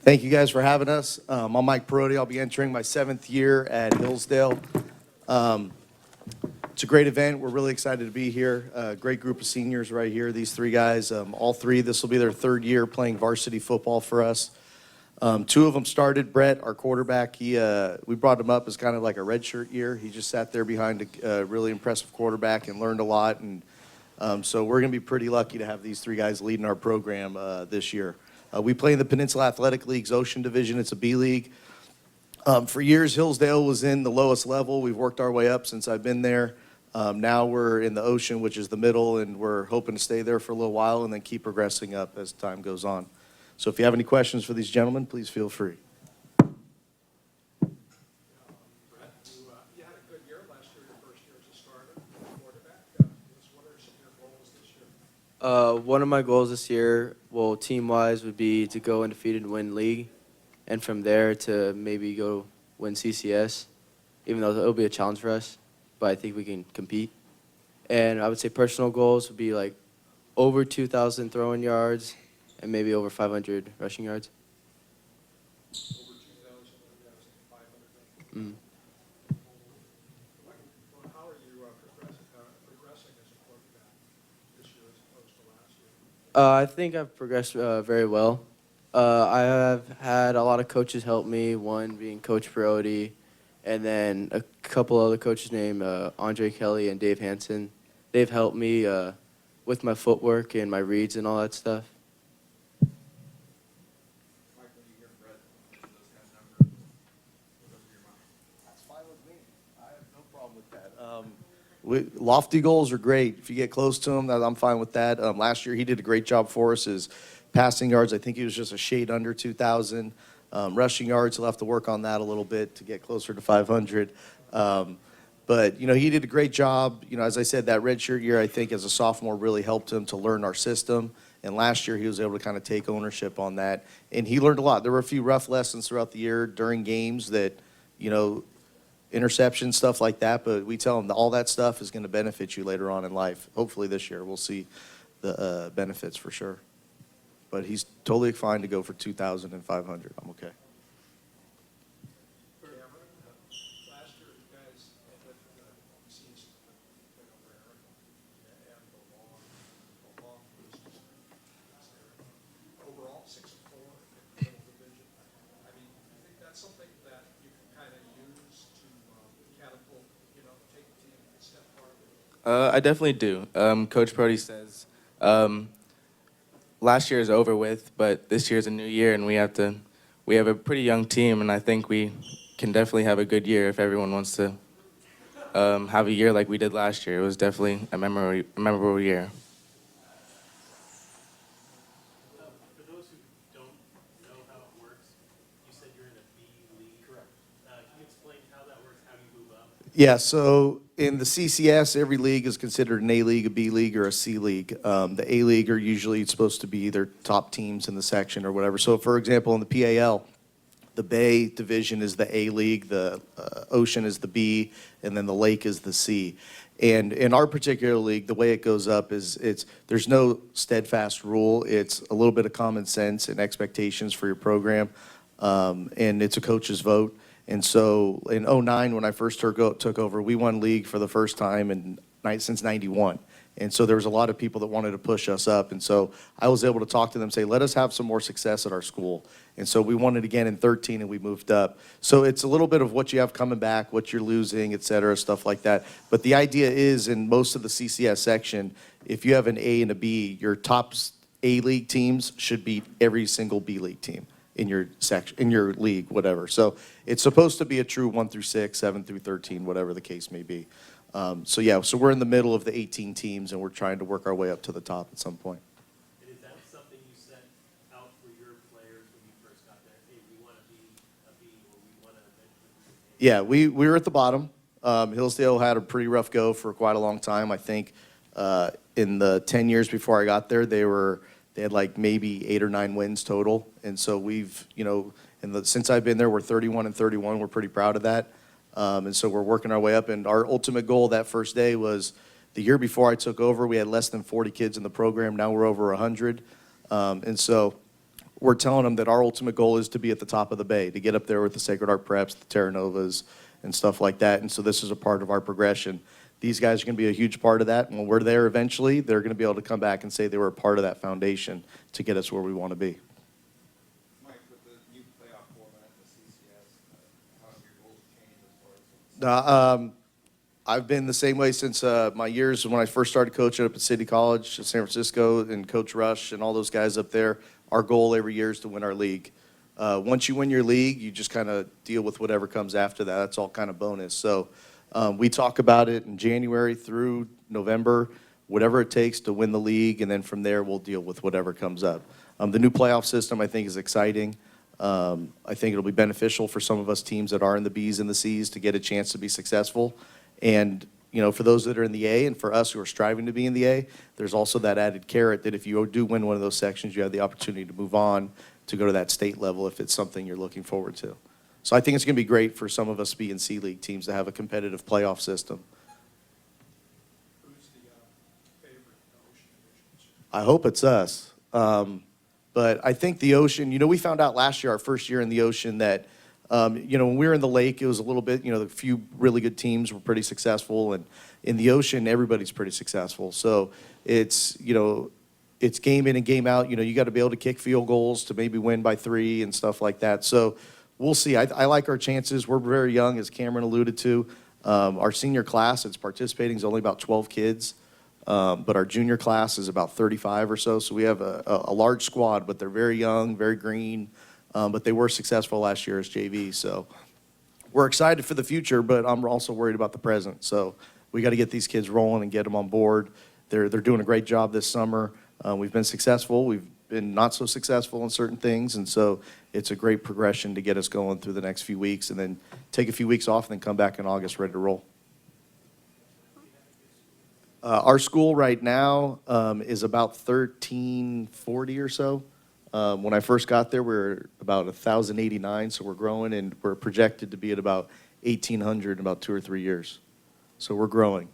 Thank you guys for having us. I'm Mike Parodi. I'll be entering my 7th year at Hillsdale. It's a great event. We're really excited to be here. Great group of seniors right here. These three guys, all three, this will be their 3rd year playing varsity football for us. 2 of them started. Brett, our quarterback, we brought him up as kind of like a redshirt year. He just sat there behind a really impressive quarterback and learned a lot. And so we're going to be pretty lucky to have these 3 guys leading our program this year. We play in the Peninsula Athletic League's Ocean Division. It's a B League. For years, Hillsdale was in the lowest level. We've worked our way up since I've been there. Now we're in the Ocean, which is the middle, and we're hoping to stay there for a little while and then keep progressing up as time goes on. So if you have any questions for these gentlemen, please feel free. Brett, you had a good year last year, your first year as a starter, quarterback. What are some of your goals this year? One of my goals this year, well, team-wise, would be to go undefeated and win league, and from there to maybe go win CCS, even though it'll be a challenge for us, but I think we can compete. And I would say personal goals would be like over 2,000 throwing yards and maybe over 500 rushing yards. Over 2,000, 500. Mm. How are you progressing as a quarterback this year as opposed to last year? I think I've progressed very well. I have had a lot of coaches help me, one being Coach Parodi, and then a couple other coaches named Andre Kelly and Dave Hansen. They've helped me with my footwork and my reads and all that stuff. Mike, when you hear Brett, those kind of numbers, what goes through your mind? That's fine with me. I have no problem with that. Lofty goals are great. If you get close to them, I'm fine with that. Last year, he did a great job for us. His passing yards, I think he was just a shade under 2,000. Rushing yards, he'll have to work on that a little bit to get closer to 500. But, he did a great job. As I said, that redshirt year, I think, as a sophomore really helped him to learn our system. And last year, he was able to kind of take ownership on that. And he learned a lot. There were a few rough lessons throughout the year during games that, interception, stuff like that. But we tell him that all that stuff is going to benefit you later on in life. Hopefully this year we'll see the benefits for sure. But he's totally fine to go for 2,000 and 500. I'm okay. Last year, you guys ended the season with over Eric and the long losers. Overall, 6-4 in the middle division. I mean, I think that's something that you can kind of use to catapult, take the team a step farther. I definitely do. Coach Parodi says last year is over with, but this year's a new year, and we have a pretty young team, and I think we can definitely have a good year if everyone wants to have a year like we did last year. It was definitely a memorable year. For those who don't know how it works, you said you're in a B league. Correct. Can you explain how that works, how you move up? Yeah, so in the CCS, every league is considered an A league, a B league, or a C league. The A league are usually supposed to be either top teams in the section or whatever. So, for example, in the PAL, the Bay Division is the A league, the Ocean is the B, and then the Lake is the C. And in our particular league, the way it goes up is there's no steadfast rule. It's a little bit of common sense and expectations for your program, and it's a coach's vote. And so in 2009, when I first took over, we won league for the first time since 91. And so there was a lot of people that wanted to push us up. And so I was able to talk to them, say, let us have some more success at our school. And so we won it again in 13, and we moved up. So it's a little bit of what you have coming back, what you're losing, et cetera, stuff like that. But the idea is, in most of the CCS section, if you have an A and a B, your top A league teams should beat every single B league team in your section, in your league, whatever. So it's supposed to be a true 1 through 6, 7 through 13, whatever the case may be. So we're in the middle of the 18 teams, and we're trying to work our way up to the top at some point. And is that something you set out for your players when you first got there? Hey, we want to be a B, or we want to eventually be an A? Yeah, we were at the bottom. Hillsdale had a pretty rough go for quite a long time. I think in the 10 years before I got there, they had like maybe 8 or 9 wins total. And so we've, since I've been there, we're 31-31. We're pretty proud of that. And so we're working our way up. And our ultimate goal that first day was the year before I took over, we had less than 40 kids in the program. Now we're over 100. And so we're telling them that our ultimate goal is to be at the top of the bay, to get up there with the Sacred Heart Preps, the Terra Novas, and stuff like that. And so this is a part of our progression. These guys are going to be a huge part of that. And when we're there eventually, they're going to be able to come back and say they were a part of that foundation to get us where we want to be. Mike, with the new playoff format, the CCS, how have your goals changed as far as? I've been the same way since my years when I first started coaching up at City College, San Francisco, and Coach Rush and all those guys up there. Our goal every year is to win our league. Once you win your league, you just kind of deal with whatever comes after that. That's all kind of bonus. So we talk about it in January through November, whatever it takes to win the league, and then from there we'll deal with whatever comes up. The new playoff system I think is exciting. I think it'll be beneficial for some of us teams that are in the Bs and the Cs to get a chance to be successful. And, you know, for those that are in the A and for us who are striving to be in the A, there's also that added carrot that if you do win one of those sections, you have the opportunity to move on to go to that state level if it's something you're looking forward to. So I think it's going to be great for some of us B and C League teams to have a competitive playoff system. Who's the favorite in the Ocean Division? I hope it's us. But I think the Ocean, you know, we found out last year, our first year in the Ocean, that you know, when we were in the Lake, it was a little bit, you know, the few really good teams were pretty successful. And in the Ocean, everybody's pretty successful. So it's, you know, it's game in and game out. You know, you got to be able to kick field goals to maybe win by 3 and stuff like that. So we'll see. I like our chances. We're very young, as Cameron alluded to. Our senior class that's participating is only about 12 kids. But our junior class is about 35 or so. So we have a large squad, but they're very young, very green. But they were successful last year as JV. So we're excited for the future, but I'm also worried about the present. So we got to get these kids rolling and get them on board. They're doing a great job this summer. We've been successful. We've been not so successful in certain things. And so it's a great progression to get us going through the next few weeks and then take a few weeks off and then come back in August ready to roll. Our school right now is about 1340 or so. When I first got there, we were about 1,089, so we're growing, and we're projected to be at about 1,800 in about 2 or 3 years. So we're growing.